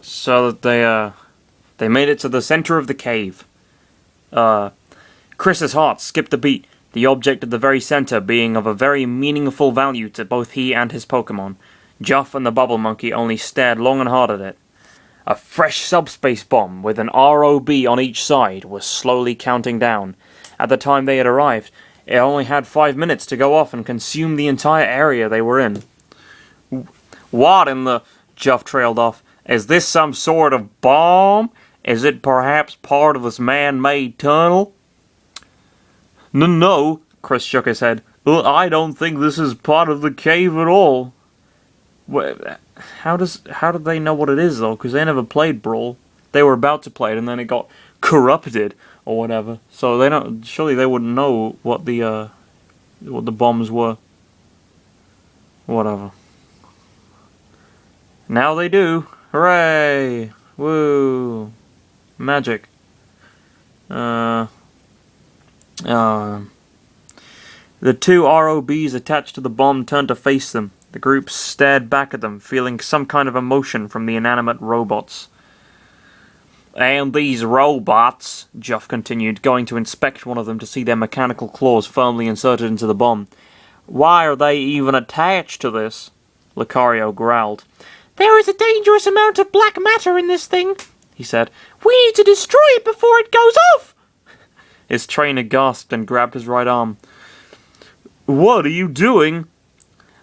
So that they made it to the center of the cave. Chris's heart skipped a beat, the object at the very center being of a very meaningful value to both he and his Pokemon. Juff and the Bubble Monkey only stared long and hard at it. A fresh subspace bomb with an ROB on each side was slowly counting down. At the time they had arrived, it only had 5 minutes to go off and consume the entire area they were in. What in the... Juff trailed off. Is this some sort of bomb? Is it perhaps part of this man-made tunnel? No, Chris shook his head. I don't think this is part of the cave at all. How did they know what it is, though? Because they never played Brawl. They were about to play it, and then it got corrupted, or whatever. So they don't... Surely they wouldn't know what the bombs were. Whatever. Now they do. Hooray! Woo! Magic. The two ROBs attached to the bomb turned to face them. The group stared back at them, feeling some kind of emotion from the inanimate robots. And these robots, Juff continued, going to inspect one of them to see their mechanical claws firmly inserted into the bomb. Why are they even attached to this? Lucario growled. There is a dangerous amount of black matter in this thing, he said. We need to destroy it before it goes off! His trainer gasped and grabbed his right arm. What are you doing?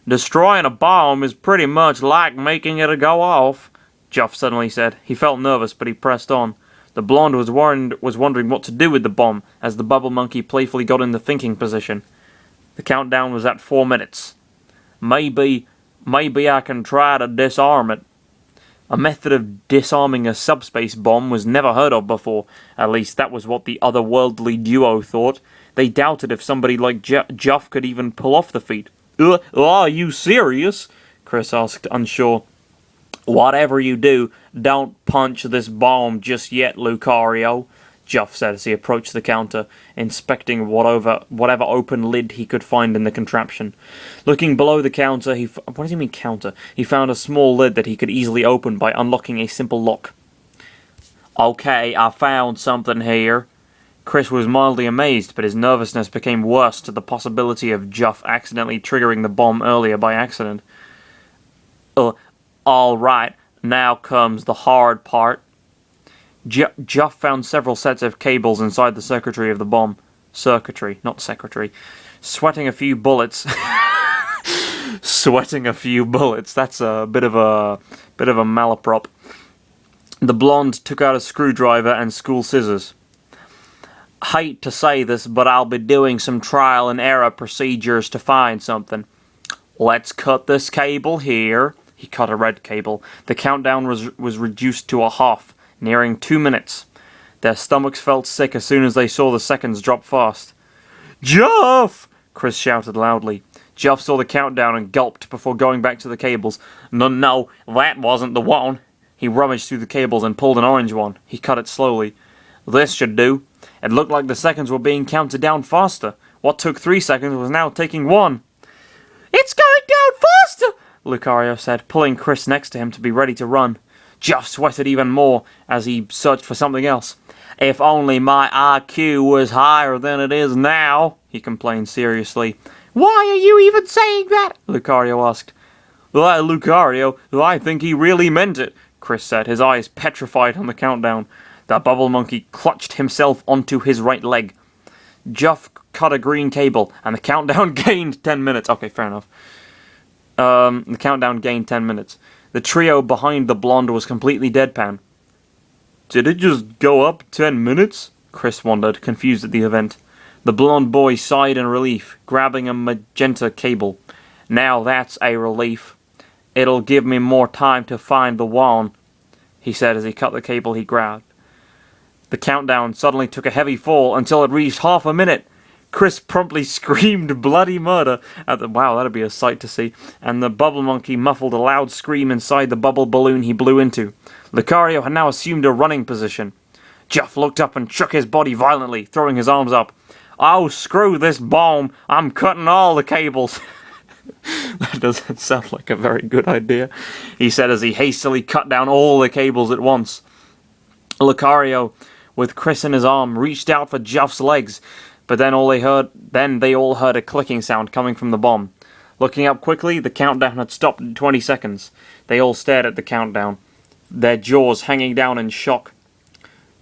Destroying a bomb is pretty much like making it go off, Juff suddenly said. He felt nervous, but he pressed on. The blonde was wondering what to do with the bomb, as the Bubble Monkey playfully got in the thinking position. The countdown was at 4 minutes. Maybe I can try to disarm it. A method of disarming a subspace bomb was never heard of before. At least that was what the otherworldly duo thought. They doubted if somebody like Juff could even pull off the feat. Are you serious? Chris asked, unsure. Whatever you do, don't punch this bomb just yet, Lucario, Juff said as he approached the counter, inspecting whatever open lid he could find in the contraption. Looking below the counter, what does he mean counter? He found a small lid that he could easily open by unlocking a simple lock. Okay, I found something here. Chris was mildly amazed, but his nervousness became worse to the possibility of Juff accidentally triggering the bomb earlier by accident. Alright, now comes the hard part. Juff found several sets of cables inside the circuitry of the bomb. Circuitry, not secretary. Sweating a few bullets. Sweating a few bullets. That's a bit of a malaprop. The blonde took out a screwdriver and school scissors. Hate to say this, but I'll be doing some trial and error procedures to find something. Let's cut this cable here. He cut a red cable. The countdown was reduced to a half, nearing 2 minutes. Their stomachs felt sick as soon as they saw the seconds drop fast. Juff! Chris shouted loudly. Juff saw the countdown and gulped before going back to the cables. No, that wasn't the one. He rummaged through the cables and pulled an orange one. He cut it slowly. This should do. It looked like the seconds were being counted down faster. What took 3 seconds was now taking 1. It's going down faster! Lucario said, pulling Chris next to him to be ready to run. Juff sweated even more as he searched for something else. If only my IQ was higher than it is now, he complained seriously. Why are you even saying that? Lucario asked. Lucario, I think he really meant it, Chris said, his eyes petrified on the countdown. The Bubble Monkey clutched himself onto his right leg. Juff cut a green cable, and the countdown gained 10 minutes. Okay, fair enough. The countdown gained 10 minutes. The trio behind the blonde was completely deadpan. Did it just go up 10 minutes? Chris wondered, confused at the event. The blonde boy sighed in relief, grabbing a magenta cable. Now that's a relief. It'll give me more time to find the wand, he said as he cut the cable he grabbed. The countdown suddenly took a heavy fall until it reached half a minute. Chris promptly screamed bloody murder at the... Wow, that'd be a sight to see. And the Bubble Monkey muffled a loud scream inside the bubble balloon he blew into. Lucario had now assumed a running position. Juff looked up and shook his body violently, throwing his arms up. Oh, screw this bomb. I'm cutting all the cables. That doesn't sound like a very good idea, he said as he hastily cut down all the cables at once. Lucario, with Chris in his arm, reached out for Juff's legs, but then they all heard a clicking sound coming from the bomb. Looking up quickly, the countdown had stopped at 20 seconds. They all stared at the countdown, their jaws hanging down in shock.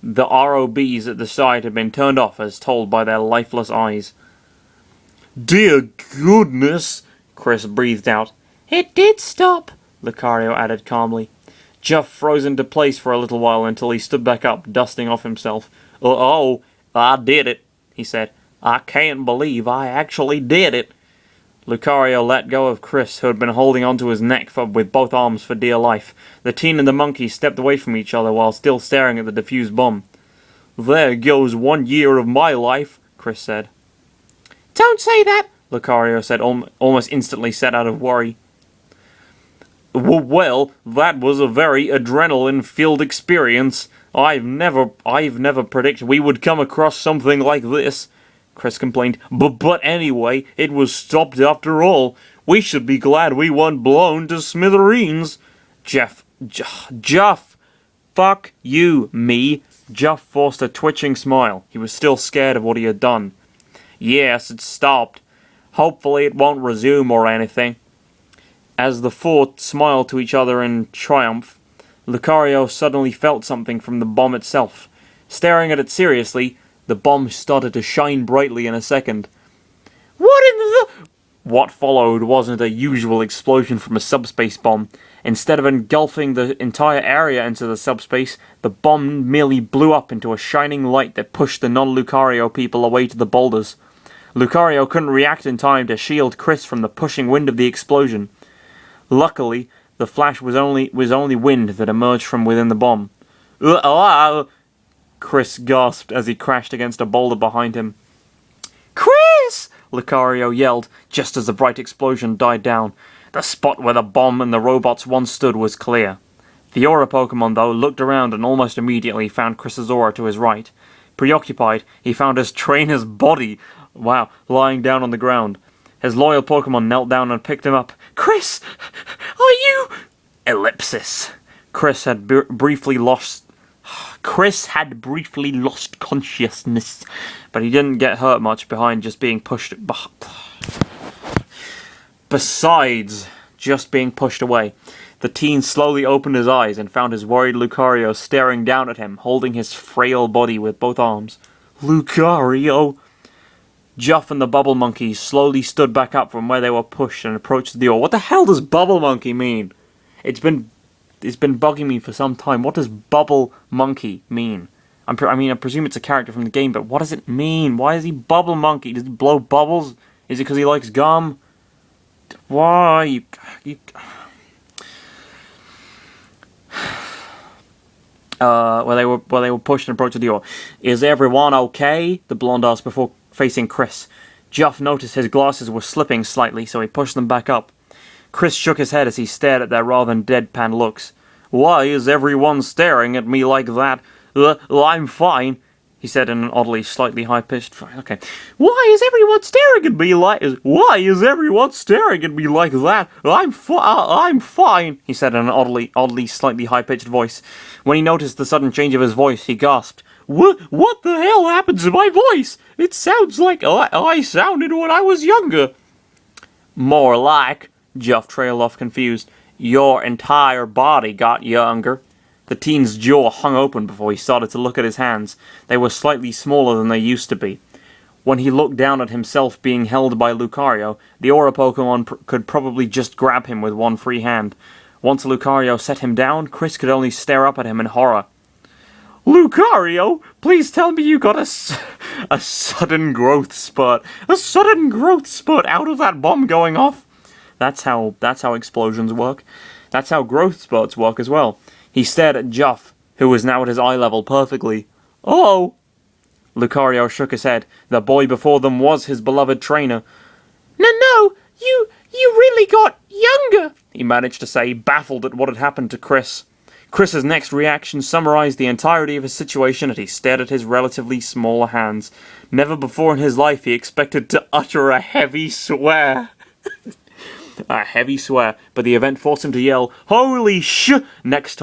The ROBs at the side had been turned off as told by their lifeless eyes. "Dear goodness," Chris breathed out. "It did stop," Lucario added calmly. Juff froze into place for a little while until he stood back up, dusting off himself. "Oh, I did it," he said. "I can't believe I actually did it." Lucario let go of Chris, who had been holding onto his neck with both arms for dear life. The teen and the monkey stepped away from each other while still staring at the defused bomb. "There goes 1 year of my life," Chris said. "Don't say that," Lucario said, almost instantly set out of worry. "Well, that was a very adrenaline-filled experience. I've never predicted we would come across something like this," Chris complained. But anyway, it was stopped after all. We should be glad we weren't blown to smithereens." Juff! Fuck you, me. Juff forced a twitching smile. He was still scared of what he had done. "Yes, it stopped. Hopefully it won't resume or anything." As the four smiled to each other in triumph, Lucario suddenly felt something from the bomb itself. Staring at it seriously, the bomb started to shine brightly in a second. What followed wasn't a usual explosion from a subspace bomb. Instead of engulfing the entire area into the subspace, the bomb merely blew up into a shining light that pushed the non-Lucario people away to the boulders. Lucario couldn't react in time to shield Chris from the pushing wind of the explosion. Luckily, the flash was only wind that emerged from within the bomb. Chris gasped as he crashed against a boulder behind him. "Chris!" Lucario yelled, just as the bright explosion died down. The spot where the bomb and the robots once stood was clear. The Aura Pokemon, though, looked around and almost immediately found Chris's aura to his right. Preoccupied, he found his trainer's body, lying down on the ground. His loyal Pokemon knelt down and picked him up. "Chris! Are you—" Ellipsis. Chris had briefly lost consciousness, but he didn't get hurt much behind just being pushed... Besides just being pushed away, the teen slowly opened his eyes and found his worried Lucario staring down at him, holding his frail body with both arms. "Lucario!" Juff and the Bubble Monkey slowly stood back up from where they were pushed and approached the door. What the hell does Bubble Monkey mean? It's been bugging me for some time. What does Bubble Monkey mean? I presume it's a character from the game, but what does it mean? Why is he Bubble Monkey? Does he blow bubbles? Is it because he likes gum? Why? Where they were pushed and approached the door. "Is everyone okay?" the blonde asked before facing Chris. Juff noticed his glasses were slipping slightly, so he pushed them back up. Chris shook his head as he stared at their rather deadpan looks. "Why is everyone staring at me like that? I'm fine," he said in an oddly slightly high-pitched... Okay. "Why is everyone staring at me like... Why is everyone staring at me like that? I'm fine," he said in an oddly slightly high-pitched voice. When he noticed the sudden change of his voice, he gasped. What the hell happened to my voice? It sounds like I sounded when I was younger." "More like," Juff trailed off confused, "your entire body got younger." The teen's jaw hung open before he started to look at his hands. They were slightly smaller than they used to be. When he looked down at himself being held by Lucario, the Aura Pokemon could probably just grab him with one free hand. Once Lucario set him down, Chris could only stare up at him in horror. "Lucario, please tell me you got a sudden growth spurt. A sudden growth spurt out of that bomb going off." That's how explosions work. That's how growth spurts work as well. He stared at Juff, who was now at his eye level perfectly. "Oh!" Lucario shook his head. The boy before them was his beloved trainer. No, you really got younger," he managed to say, baffled at what had happened to Chris. Chris's next reaction summarized the entirety of his situation as he stared at his relatively smaller hands. Never before in his life he expected to utter a heavy swear. A heavy swear, but the event forced him to yell, "Holy sh!" next time.